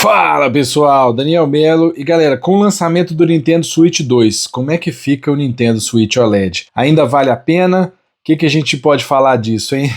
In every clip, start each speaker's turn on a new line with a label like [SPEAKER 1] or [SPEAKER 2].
[SPEAKER 1] Fala pessoal, Daniel Melo e galera, com o lançamento do Nintendo Switch 2, como é que fica o Nintendo Switch OLED? Ainda vale a pena? O que a gente pode falar disso, hein?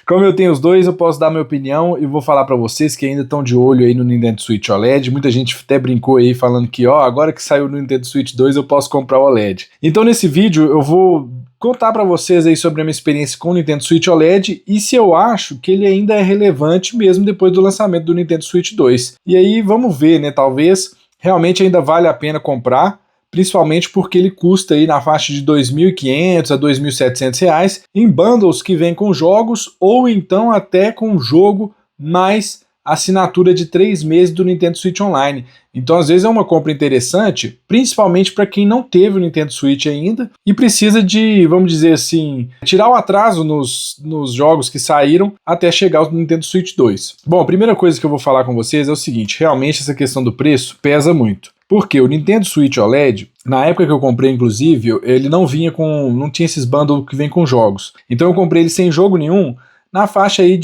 [SPEAKER 1] Como eu tenho os dois, eu posso dar minha opinião e vou falar pra vocês que ainda estão de olho aí no Nintendo Switch OLED. Muita gente até brincou aí falando que, agora que saiu no Nintendo Switch 2 eu posso comprar o OLED. Então nesse vídeo eu vou contar pra vocês aí sobre a minha experiência com o Nintendo Switch OLED e se eu acho que ele ainda é relevante mesmo depois do lançamento do Nintendo Switch 2. E aí vamos ver, né, talvez realmente ainda vale a pena comprar, principalmente porque ele custa aí na faixa de R$ 2.500 a R$ 2.700 em bundles que vem com jogos ou então até com jogo mais assinatura de 3 meses do Nintendo Switch Online. Então às vezes é uma compra interessante, principalmente para quem não teve o Nintendo Switch ainda e precisa de, vamos dizer assim, tirar o atraso nos jogos que saíram até chegar ao Nintendo Switch 2. Bom, a primeira coisa que eu vou falar com vocês é o seguinte, realmente essa questão do preço pesa muito. Porque o Nintendo Switch OLED, na época que eu comprei, inclusive, ele não tinha esses bundles que vem com jogos. Então eu comprei ele sem jogo nenhum, na faixa aí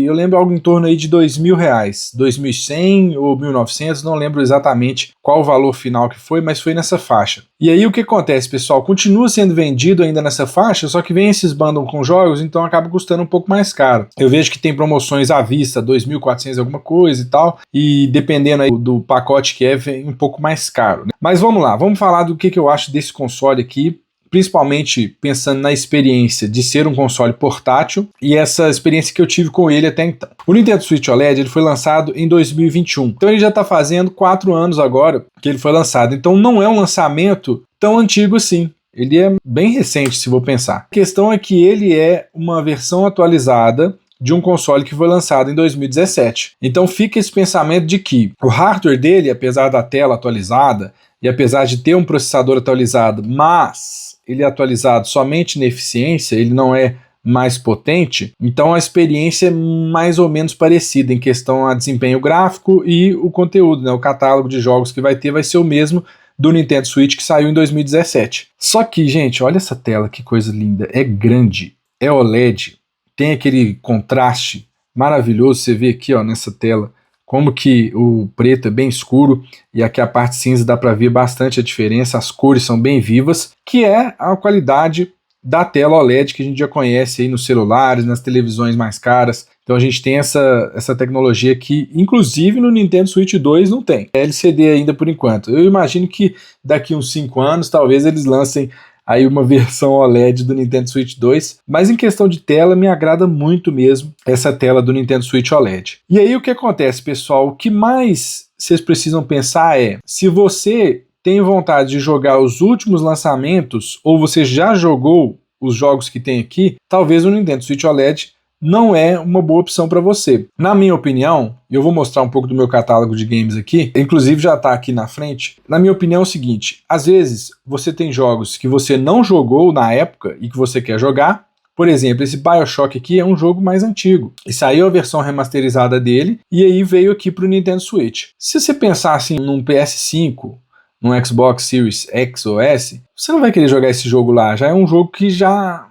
[SPEAKER 1] eu lembro algo em torno aí de R$ 2.000, 2.100 ou 1.900, não lembro exatamente qual o valor final que foi, mas foi nessa faixa. E aí o que acontece, pessoal? Continua sendo vendido ainda nessa faixa, só que vem esses bundles com jogos, então acaba custando um pouco mais caro. Eu vejo que tem promoções à vista, 2.400 alguma coisa e tal, e dependendo aí do pacote que vem um pouco mais caro, né? Mas vamos lá, vamos falar do que eu acho desse console aqui, principalmente pensando na experiência de ser um console portátil e essa experiência que eu tive com ele até então. O Nintendo Switch OLED ele foi lançado em 2021, então ele já está fazendo 4 anos agora que ele foi lançado, então não é um lançamento tão antigo assim. Ele é bem recente, se vou pensar. A questão é que ele é uma versão atualizada de um console que foi lançado em 2017. Então fica esse pensamento de que o hardware dele, apesar da tela atualizada e apesar de ter um processador atualizado, mas ele é atualizado somente na eficiência, ele não é mais potente, então a experiência é mais ou menos parecida em questão a desempenho gráfico e o conteúdo, né? O catálogo de jogos que vai ter vai ser o mesmo do Nintendo Switch que saiu em 2017. Só que, gente, olha essa tela, que coisa linda, é grande, é OLED, tem aquele contraste maravilhoso, você vê aqui nessa tela, como que o preto é bem escuro e aqui a parte cinza dá para ver bastante a diferença, as cores são bem vivas, que é a qualidade da tela OLED que a gente já conhece aí nos celulares, nas televisões mais caras. Então a gente tem essa tecnologia que, inclusive no Nintendo Switch 2 não tem. É LCD ainda por enquanto. Eu imagino que daqui uns 5 anos talvez eles lancem aí uma versão OLED do Nintendo Switch 2, mas em questão de tela me agrada muito mesmo essa tela do Nintendo Switch OLED. E aí o que acontece, pessoal? O que mais vocês precisam pensar é, se você tem vontade de jogar os últimos lançamentos, ou você já jogou os jogos que tem aqui, talvez o Nintendo Switch OLED não é uma boa opção para você. Na minha opinião, eu vou mostrar um pouco do meu catálogo de games aqui, inclusive já está aqui na frente. Na minha opinião é o seguinte, às vezes você tem jogos que você não jogou na época e que você quer jogar. Por exemplo, esse BioShock aqui é um jogo mais antigo, e saiu a versão remasterizada dele, e aí veio aqui para o Nintendo Switch. Se você pensar assim num PS5, num Xbox Series X ou S, você não vai querer jogar esse jogo lá, já é um jogo que já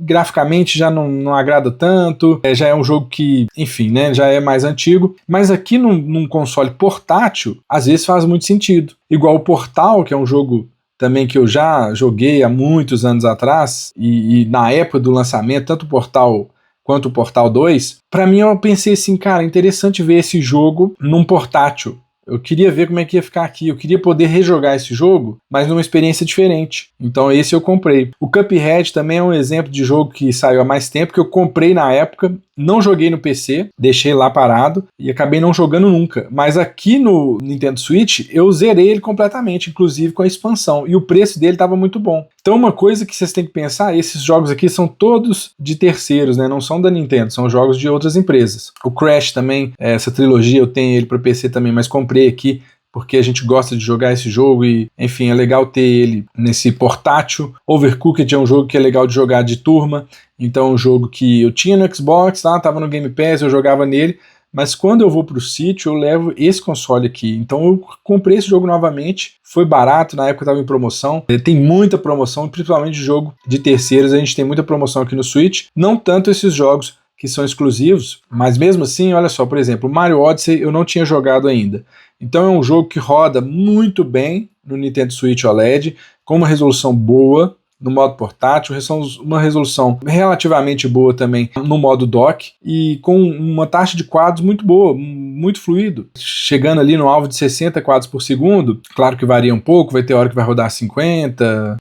[SPEAKER 1] graficamente já não agrada tanto, já é um jogo que, enfim, né, já é mais antigo, mas aqui num console portátil, às vezes faz muito sentido. Igual o Portal, que é um jogo também que eu já joguei há muitos anos atrás, e na época do lançamento, tanto o Portal quanto o Portal 2, pra mim eu pensei assim, cara, interessante ver esse jogo num portátil. Eu queria ver como é que ia ficar aqui, eu queria poder rejogar esse jogo, mas numa experiência diferente. Então esse eu comprei. O Cuphead também é um exemplo de jogo que saiu há mais tempo, que eu comprei na época, não joguei no PC, deixei lá parado e acabei não jogando nunca. Mas aqui no Nintendo Switch eu zerei ele completamente, inclusive com a expansão, e o preço dele estava muito bom. Então uma coisa que vocês têm que pensar, esses jogos aqui são todos de terceiros, né? Não são da Nintendo, são jogos de outras empresas. O Crash também, essa trilogia eu tenho ele para PC também, mas comprei aqui porque a gente gosta de jogar esse jogo e, enfim, é legal ter ele nesse portátil. Overcooked é um jogo que é legal de jogar de turma, então é um jogo que eu tinha no Xbox, tava no Game Pass, eu jogava nele, mas quando eu vou pro sítio eu levo esse console aqui, então eu comprei esse jogo novamente, foi barato, na época estava em promoção, tem muita promoção, principalmente de jogo de terceiros, a gente tem muita promoção aqui no Switch, não tanto esses jogos que são exclusivos, mas mesmo assim, olha só, por exemplo, o Mario Odyssey eu não tinha jogado ainda. Então é um jogo que roda muito bem no Nintendo Switch OLED, com uma resolução boa no modo portátil, uma resolução relativamente boa também no modo dock e com uma taxa de quadros muito boa, muito fluido, chegando ali no alvo de 60 quadros por segundo. Claro que varia um pouco, vai ter hora que vai rodar 50,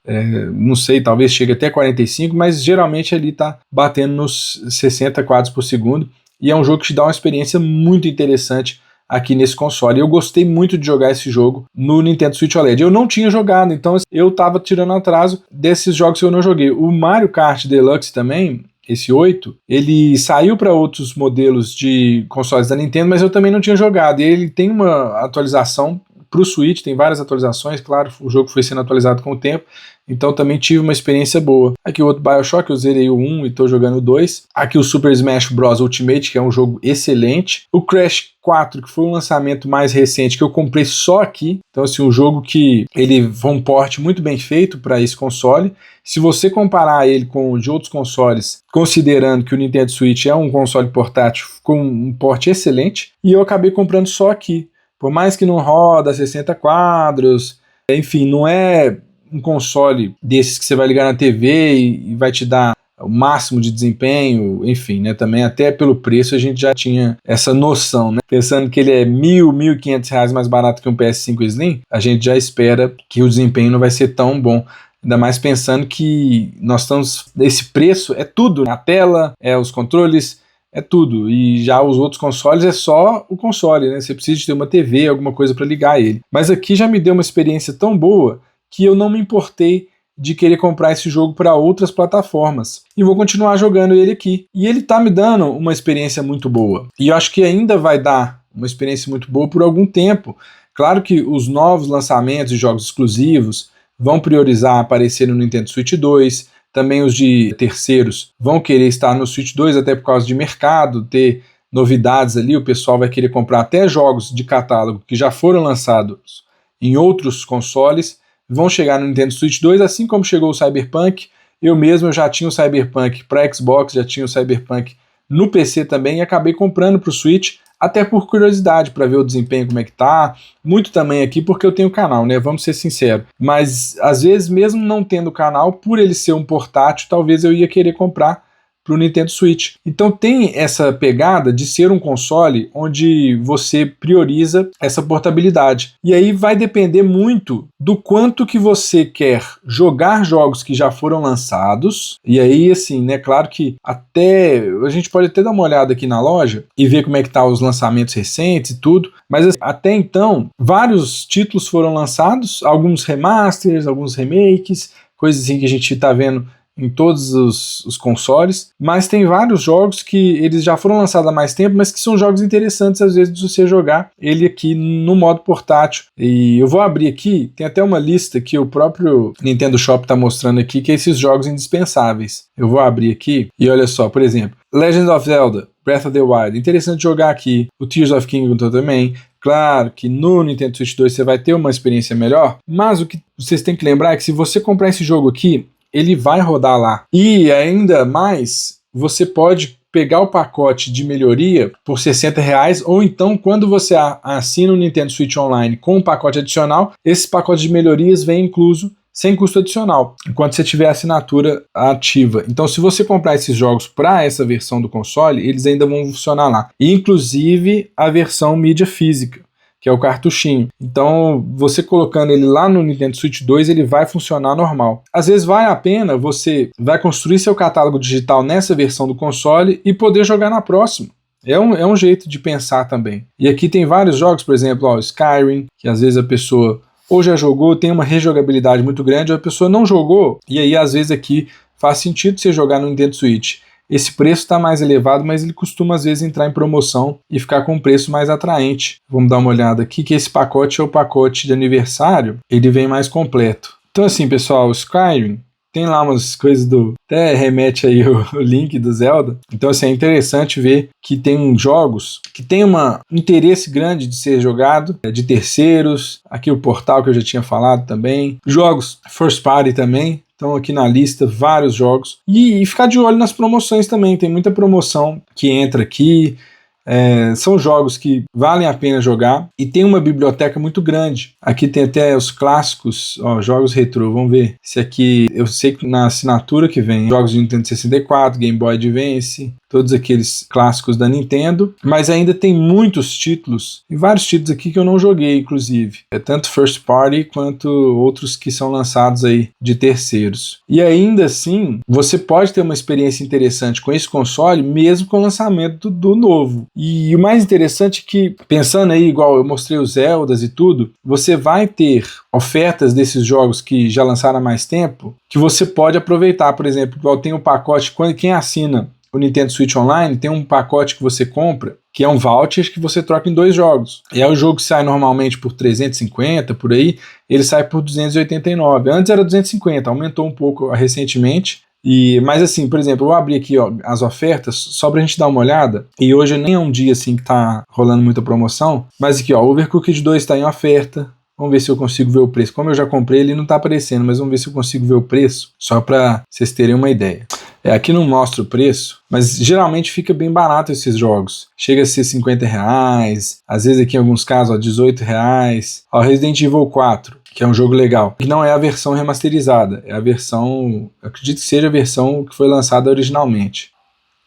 [SPEAKER 1] não sei, talvez chegue até 45, mas geralmente ali tá batendo nos 60 quadros por segundo, e é um jogo que te dá uma experiência muito interessante aqui nesse console. Eu gostei muito de jogar esse jogo no Nintendo Switch OLED. Eu não tinha jogado, então eu tava tirando atraso desses jogos que eu não joguei. O Mario Kart Deluxe também, esse 8, ele saiu para outros modelos de consoles da Nintendo, mas eu também não tinha jogado. E ele tem uma atualização para o Switch, tem várias atualizações, claro, o jogo foi sendo atualizado com o tempo, então também tive uma experiência boa. Aqui o outro BioShock, eu zerei o 1 e estou jogando o 2. Aqui o Super Smash Bros. Ultimate, que é um jogo excelente. O Crash 4, que foi um lançamento mais recente, que eu comprei só aqui. Então, assim, um jogo que ele foi um port muito bem feito para esse console. Se você comparar ele com os de outros consoles, considerando que o Nintendo Switch é um console portátil com um port excelente, e eu acabei comprando só aqui. Por mais que não roda 60 quadros, enfim, não é um console desses que você vai ligar na TV e vai te dar o máximo de desempenho, enfim, né? Também até pelo preço a gente já tinha essa noção, né? Pensando que ele é R$1.000, R$1.500 mais barato que um PS5 Slim, a gente já espera que o desempenho não vai ser tão bom. Ainda mais pensando que nós estamos... Esse preço é tudo, a tela, os controles, é tudo. E já os outros consoles é só o console, né? Você precisa de ter uma TV, alguma coisa para ligar ele. Mas aqui já me deu uma experiência tão boa que eu não me importei de querer comprar esse jogo para outras plataformas. E vou continuar jogando ele aqui. E ele tá me dando uma experiência muito boa. E eu acho que ainda vai dar uma experiência muito boa por algum tempo. Claro que os novos lançamentos de jogos exclusivos vão priorizar aparecer no Nintendo Switch 2. Também os de terceiros vão querer estar no Switch 2, até por causa de mercado, ter novidades ali. O pessoal vai querer comprar até jogos de catálogo que já foram lançados em outros consoles, vão chegar no Nintendo Switch 2, assim como chegou o Cyberpunk. Eu já tinha o Cyberpunk para Xbox, já tinha o Cyberpunk no PC também, e acabei comprando para o Switch, até por curiosidade, para ver o desempenho, como é que tá. Muito também aqui porque eu tenho canal, né? Vamos ser sinceros. Mas, às vezes, mesmo não tendo canal, por ele ser um portátil, talvez eu ia querer comprar para o Nintendo Switch. Então tem essa pegada de ser um console onde você prioriza essa portabilidade. E aí vai depender muito do quanto que você quer jogar jogos que já foram lançados. E aí, assim, né, claro que até a gente pode até dar uma olhada aqui na loja e ver como é que tá os lançamentos recentes e tudo, mas assim, até então, vários títulos foram lançados, alguns remasters, alguns remakes, coisas assim que a gente tá vendo em todos os consoles, mas tem vários jogos que eles já foram lançados há mais tempo, mas que são jogos interessantes às vezes de você jogar ele aqui no modo portátil. E eu vou abrir aqui, tem até uma lista que o próprio Nintendo Shop está mostrando aqui, que é esses jogos indispensáveis. Eu vou abrir aqui e olha só, por exemplo, Legend of Zelda, Breath of the Wild, interessante jogar aqui, o Tears of Kingdom também. Claro que no Nintendo Switch 2 você vai ter uma experiência melhor, mas o que vocês têm que lembrar é que se você comprar esse jogo aqui, ele vai rodar lá. E ainda mais, você pode pegar o pacote de melhoria por R$60, ou então quando você assina o Nintendo Switch Online com um pacote adicional, esse pacote de melhorias vem incluso sem custo adicional, enquanto você tiver a assinatura ativa. Então, se você comprar esses jogos para essa versão do console, eles ainda vão funcionar lá. Inclusive a versão mídia física, que é o cartuchinho. Então, você colocando ele lá no Nintendo Switch 2, ele vai funcionar normal. Às vezes vale a pena, você vai construir seu catálogo digital nessa versão do console e poder jogar na próxima. É um jeito de pensar também. E aqui tem vários jogos, por exemplo, o Skyrim, que às vezes a pessoa ou já jogou, tem uma rejogabilidade muito grande, ou a pessoa não jogou, e aí às vezes aqui faz sentido você jogar no Nintendo Switch. Esse preço está mais elevado, mas ele costuma às vezes entrar em promoção e ficar com um preço mais atraente. Vamos dar uma olhada aqui, que esse pacote é o pacote de aniversário, ele vem mais completo. Então assim, pessoal, o Skyrim tem lá umas coisas até remete aí o link do Zelda. Então assim, é interessante ver que tem jogos que tem um interesse grande de ser jogado, de terceiros. Aqui o Portal que eu já tinha falado também. Jogos first party também. Estão aqui na lista vários jogos. E ficar de olho nas promoções também. Tem muita promoção que entra aqui. São jogos que valem a pena jogar e tem uma biblioteca muito grande. Aqui tem até os clássicos, jogos retrô. Vamos ver se aqui, eu sei que na assinatura que vem jogos de Nintendo 64, Game Boy Advance, todos aqueles clássicos da Nintendo, mas ainda tem muitos títulos e vários títulos aqui que eu não joguei, inclusive. Tanto first party quanto outros que são lançados aí de terceiros. E ainda assim, você pode ter uma experiência interessante com esse console, mesmo com o lançamento do novo. E o mais interessante é que, pensando aí, igual eu mostrei os Zeldas e tudo, você vai ter ofertas desses jogos que já lançaram há mais tempo, que você pode aproveitar. Por exemplo, igual tem um pacote, quem assina o Nintendo Switch Online, tem um pacote que você compra, que é um voucher que você troca em 2 jogos. E aí o jogo que sai normalmente por 350, por aí, ele sai por 289. Antes era 250, aumentou um pouco recentemente. Mas assim, por exemplo, eu vou abrir aqui as ofertas só pra gente dar uma olhada, e hoje nem é um dia assim que tá rolando muita promoção, mas aqui o Overcooked 2 tá em oferta. Vamos ver se eu consigo ver o preço. Como eu já comprei, ele não tá aparecendo, mas vamos ver se eu consigo ver o preço, só pra vocês terem uma ideia. Aqui não mostra o preço, mas geralmente fica bem barato esses jogos. Chega a ser R$50, às vezes aqui em alguns casos R$18. Resident Evil 4, que é um jogo legal, que não é a versão remasterizada, é a versão, eu acredito que seja a versão que foi lançada originalmente.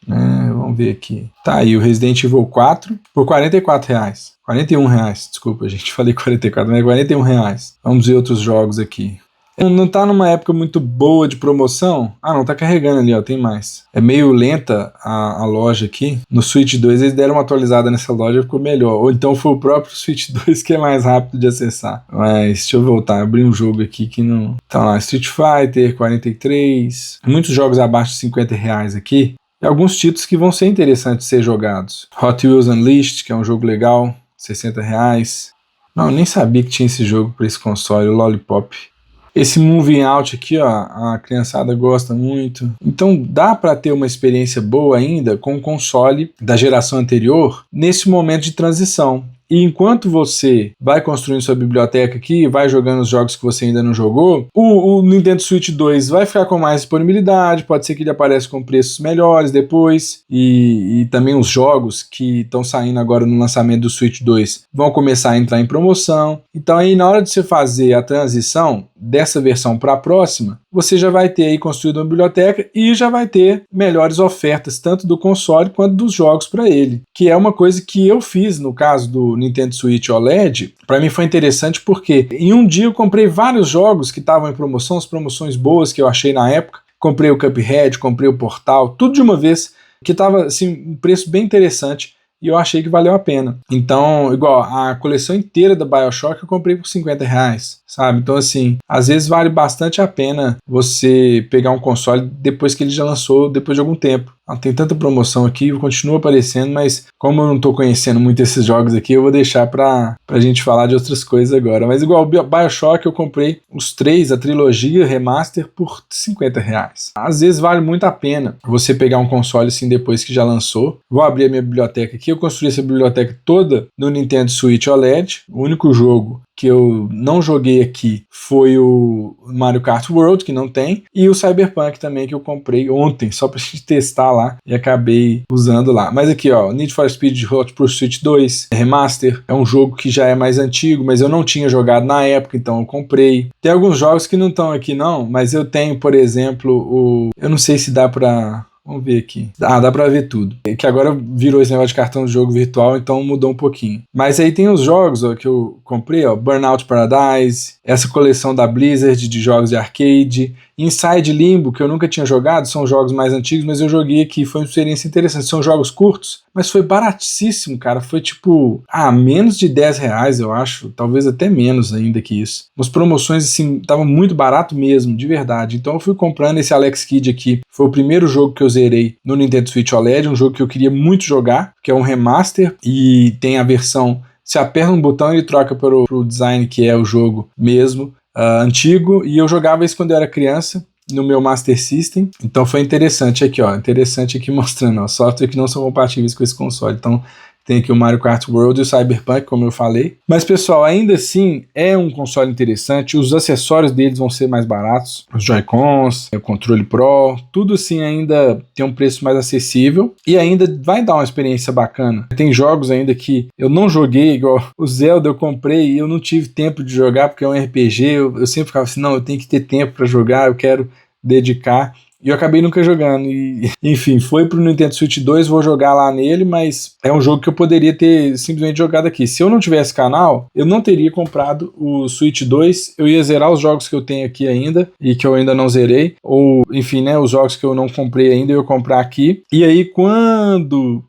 [SPEAKER 1] Vamos ver aqui. Tá aí o Resident Evil 4 por R$44. R$41, desculpa, gente, falei 44, mas é R$41. Vamos ver outros jogos aqui. Não tá numa época muito boa de promoção. Não, tá carregando ali, tem mais. É meio lenta a loja aqui. No Switch 2 eles deram uma atualizada nessa loja, ficou melhor. Ou então foi o próprio Switch 2 que é mais rápido de acessar. Mas deixa eu voltar, abrir um jogo aqui que não... Tá lá, Street Fighter, 43. Muitos jogos abaixo de R$50 aqui. E alguns títulos que vão ser interessantes de ser jogados. Hot Wheels Unleashed, que é um jogo legal, R$60. Não, eu nem sabia que tinha esse jogo para esse console, o Lollipop. Esse Moving Out aqui, a criançada gosta muito. Então dá para ter uma experiência boa ainda com o console da geração anterior nesse momento de transição. E enquanto você vai construindo sua biblioteca aqui, vai jogando os jogos que você ainda não jogou, o Nintendo Switch 2 vai ficar com mais disponibilidade, pode ser que ele apareça com preços melhores depois, e também os jogos que estão saindo agora no lançamento do Switch 2 vão começar a entrar em promoção. Então aí na hora de você fazer a transição dessa versão para a próxima, você já vai ter aí construído uma biblioteca e já vai ter melhores ofertas, tanto do console quanto dos jogos para ele, que é uma coisa que eu fiz no caso do Nintendo Switch OLED. Para mim foi interessante porque em um dia eu comprei vários jogos que estavam em promoção, as promoções boas que eu achei na época. Comprei o Cuphead, comprei o Portal, tudo de uma vez, que estava assim, um preço bem interessante. E eu achei que valeu a pena. Então, igual, a coleção inteira da BioShock eu comprei por R$50, sabe? Então, assim, às vezes vale bastante a pena você pegar um console depois que ele já lançou, depois de algum tempo. Tem tanta promoção aqui, continua aparecendo, mas como eu não tô conhecendo muito esses jogos aqui, eu vou deixar pra gente falar de outras coisas agora. Mas igual o BioShock, eu comprei os 3, a trilogia remaster, por R$50. Às vezes vale muito a pena você pegar um console assim depois que já lançou. Vou abrir a minha biblioteca aqui, eu construí essa biblioteca toda no Nintendo Switch OLED. O único jogo que eu não joguei aqui foi o Mario Kart World, que não tem, e o Cyberpunk também, que eu comprei ontem, só pra gente testar lá, e acabei usando lá. Mas aqui, Need for Speed Hot Pursuit 2, Remaster, é um jogo que já é mais antigo, mas eu não tinha jogado na época, então eu comprei. Tem alguns jogos que não estão aqui não, mas eu tenho, por exemplo, eu não sei se dá pra... Vamos ver aqui. Dá pra ver tudo. Que agora virou esse negócio de cartão de jogo virtual, então mudou um pouquinho. Mas aí tem os jogos que eu comprei, Burnout Paradise, essa coleção da Blizzard de jogos de arcade, Inside Limbo, que eu nunca tinha jogado, são jogos mais antigos, mas eu joguei aqui, foi uma experiência interessante. São jogos curtos, mas foi baratíssimo, cara. Foi tipo, menos de R$10, eu acho, talvez até menos ainda que isso. Umas promoções, assim, tava muito barato mesmo, de verdade. Então eu fui comprando esse Alex Kidd aqui. Foi o primeiro jogo que eu zerei no Nintendo Switch OLED, um jogo que eu queria muito jogar, que é um remaster, e tem a versão, você aperta um botão e ele troca pro design que é o jogo mesmo, antigo, e eu jogava isso quando eu era criança, no meu Master System, então foi interessante aqui, interessante aqui mostrando, software que não são compatíveis com esse console, então Tem aqui o Mario Kart World e o Cyberpunk, como eu falei. Mas, pessoal, ainda assim, é um console interessante. Os acessórios deles vão ser mais baratos. Os Joy-Cons, o controle Pro, tudo assim ainda tem um preço mais acessível. E ainda vai dar uma experiência bacana. Tem jogos ainda que eu não joguei, igual o Zelda eu comprei e eu não tive tempo de jogar porque é um RPG. Eu sempre ficava assim, não, eu tenho que ter tempo para jogar, eu quero dedicar. E eu acabei nunca jogando. E, enfim, foi pro Nintendo Switch 2, vou jogar lá nele, mas é um jogo que eu poderia ter simplesmente jogado aqui. Se eu não tivesse canal, eu não teria comprado o Switch 2, eu ia zerar os jogos que eu tenho aqui ainda e que eu ainda não zerei, ou enfim, né, os jogos que eu não comprei ainda eu ia comprar aqui. E aí quando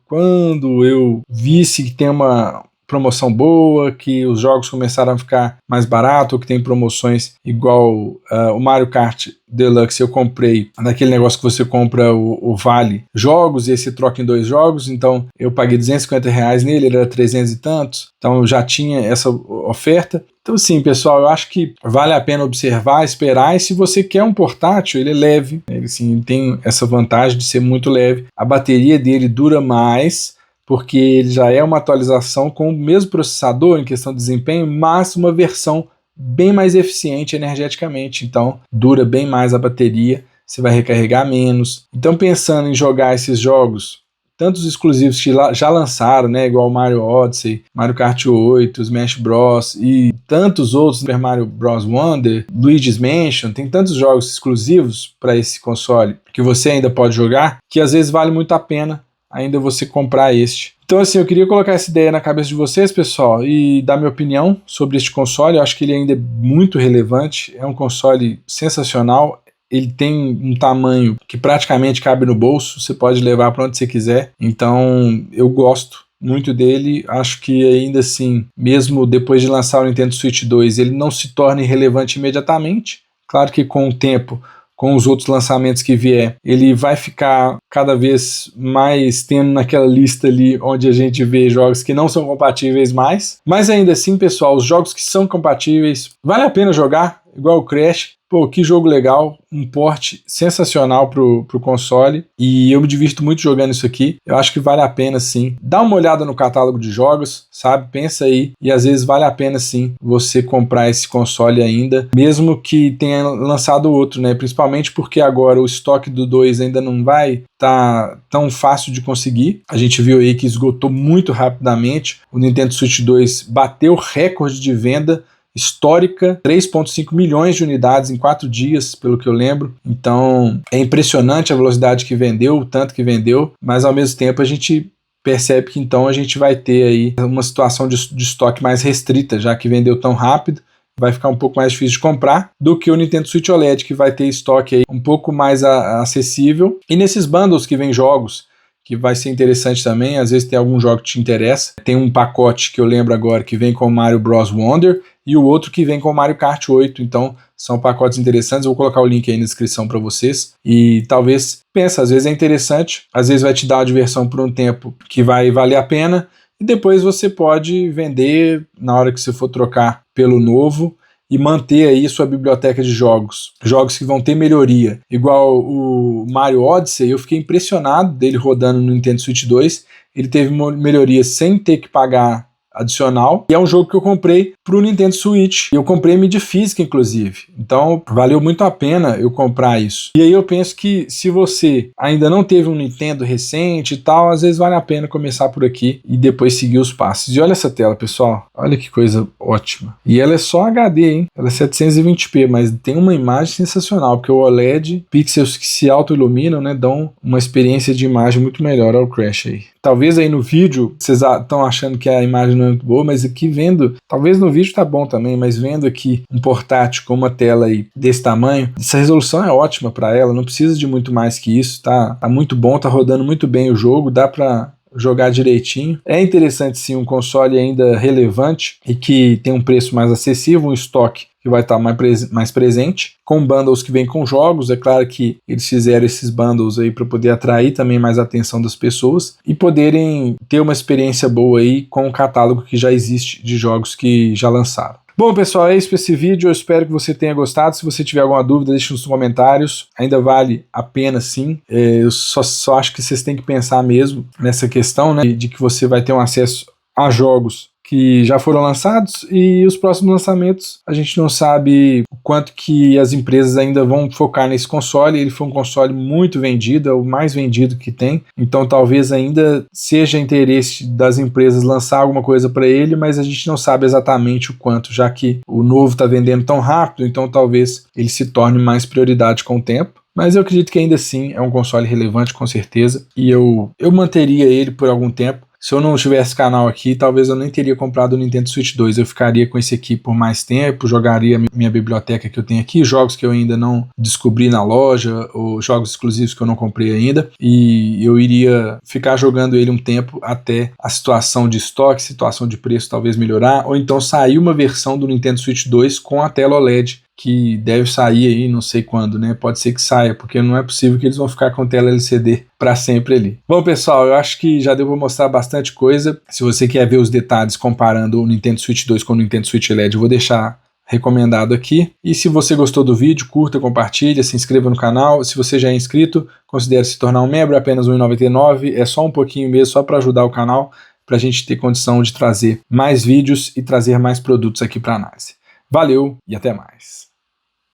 [SPEAKER 1] eu visse que tem uma promoção boa, que os jogos começaram a ficar mais baratos, que tem promoções igual o Mario Kart Deluxe eu comprei naquele negócio que você compra o vale jogos e esse troca em 2 jogos, então eu paguei R$250 nele, ele era 300 e tantos, então eu já tinha essa oferta. Então sim, pessoal, eu acho que vale a pena observar, esperar, e se você quer um portátil, ele é leve, ele sim, tem essa vantagem de ser muito leve, a bateria dele dura mais, porque ele já é uma atualização com o mesmo processador em questão de desempenho, mas uma versão bem mais eficiente energeticamente, então dura bem mais a bateria, você vai recarregar menos. Então pensando em jogar esses jogos, tantos exclusivos que já lançaram, né, igual Mario Odyssey, Mario Kart 8, Smash Bros e tantos outros, Super Mario Bros Wonder, Luigi's Mansion, tem tantos jogos exclusivos para esse console que você ainda pode jogar, que às vezes vale muito a pena ainda você comprar este. Então assim, eu queria colocar essa ideia na cabeça de vocês, pessoal, e dar minha opinião sobre este console. Eu acho que ele ainda é muito relevante, é um console sensacional, ele tem um tamanho que praticamente cabe no bolso, você pode levar para onde você quiser, então eu gosto muito dele. Acho que ainda assim, mesmo depois de lançar o Nintendo Switch 2, ele não se torna irrelevante imediatamente, claro que com o tempo, com os outros lançamentos que vier, ele vai ficar cada vez mais tendo naquela lista ali onde a gente vê jogos que não são compatíveis mais, mas ainda assim, pessoal, os jogos que são compatíveis, vale a pena jogar, igual o Crash. Pô, que jogo legal, um port sensacional pro console, e eu me divirto muito jogando isso aqui. Eu acho que vale a pena sim, dá uma olhada no catálogo de jogos, sabe, pensa aí, e às vezes vale a pena sim você comprar esse console ainda, mesmo que tenha lançado outro, né, principalmente porque agora o estoque do 2 ainda não vai tá tão fácil de conseguir. A gente viu aí que esgotou muito rapidamente, o Nintendo Switch 2 bateu recorde de venda histórica, 3,5 milhões de unidades em 4 dias, pelo que eu lembro. Então é impressionante a velocidade que vendeu, o tanto que vendeu, mas ao mesmo tempo a gente percebe que então a gente vai ter aí uma situação de estoque mais restrita, já que vendeu tão rápido, vai ficar um pouco mais difícil de comprar do que o Nintendo Switch OLED, que vai ter estoque aí um pouco mais acessível. E nesses bundles que vem jogos, que vai ser interessante também, às vezes tem algum jogo que te interessa. Tem um pacote que eu lembro agora que vem com o Mario Bros Wonder e o outro que vem com o Mario Kart 8, então são pacotes interessantes. Eu vou colocar o link aí na descrição para vocês e talvez pensa, às vezes é interessante, às vezes vai te dar uma diversão por um tempo que vai valer a pena e depois você pode vender na hora que você for trocar pelo novo e manter aí sua biblioteca de jogos que vão ter melhoria, igual o Mario Odyssey. Eu fiquei impressionado dele rodando no Nintendo Switch 2, ele teve melhoria sem ter que pagar adicional, e é um jogo que eu comprei pro Nintendo Switch, eu comprei mídia física inclusive, então valeu muito a pena eu comprar isso. E aí eu penso que se você ainda não teve um Nintendo recente e tal, às vezes vale a pena começar por aqui e depois seguir os passos. E olha essa tela, pessoal, olha que coisa ótima, e ela é só HD, hein? Ela é 720p, mas tem uma imagem sensacional, porque o OLED, pixels que se auto-iluminam, né, dão uma experiência de imagem muito melhor. Ao Crash aí. Talvez aí no vídeo vocês estão achando que a imagem não é muito boa, mas aqui vendo, talvez no vídeo tá bom também, mas vendo aqui um portátil com uma tela aí desse tamanho, essa resolução é ótima para ela, não precisa de muito mais que isso, tá muito bom, tá rodando muito bem o jogo, dá para jogar direitinho. É interessante sim, um console ainda relevante e que tem um preço mais acessível, um estoque que vai estar mais presente, com bundles que vem com jogos. É claro que eles fizeram esses bundles aí para poder atrair também mais a atenção das pessoas e poderem ter uma experiência boa aí com o catálogo que já existe de jogos que já lançaram. Bom, pessoal, é isso para esse vídeo. Eu espero que você tenha gostado. Se você tiver alguma dúvida, deixe nos comentários. Ainda vale a pena, sim. Eu só acho que vocês têm que pensar mesmo nessa questão, né, de que você vai ter um acesso a jogos que já foram lançados, e os próximos lançamentos a gente não sabe o quanto que as empresas ainda vão focar nesse console. Ele foi um console muito vendido, é o mais vendido que tem, então talvez ainda seja interesse das empresas lançar alguma coisa para ele, mas a gente não sabe exatamente o quanto, já que o novo está vendendo tão rápido, então talvez ele se torne mais prioridade com o tempo. Mas eu acredito que ainda assim é um console relevante, com certeza, e eu manteria ele por algum tempo. Se eu não tivesse canal aqui, talvez eu nem teria comprado o Nintendo Switch 2, eu ficaria com esse aqui por mais tempo, jogaria minha biblioteca que eu tenho aqui, jogos que eu ainda não descobri na loja, ou jogos exclusivos que eu não comprei ainda, e eu iria ficar jogando ele um tempo até a situação de estoque, situação de preço talvez melhorar, ou então sair uma versão do Nintendo Switch 2 com a tela OLED, que deve sair aí, não sei quando, né? Pode ser que saia, porque não é possível que eles vão ficar com tela LCD para sempre ali. Bom, pessoal, eu acho que já deu para mostrar bastante coisa. Se você quer ver os detalhes comparando o Nintendo Switch 2 com o Nintendo Switch LED, eu vou deixar recomendado aqui. E se você gostou do vídeo, curta, compartilha, se inscreva no canal. Se você já é inscrito, considere se tornar um membro, é apenas R$ 1,99. É só um pouquinho mesmo, só para ajudar o canal, para a gente ter condição de trazer mais vídeos e trazer mais produtos aqui para análise. Valeu e até mais.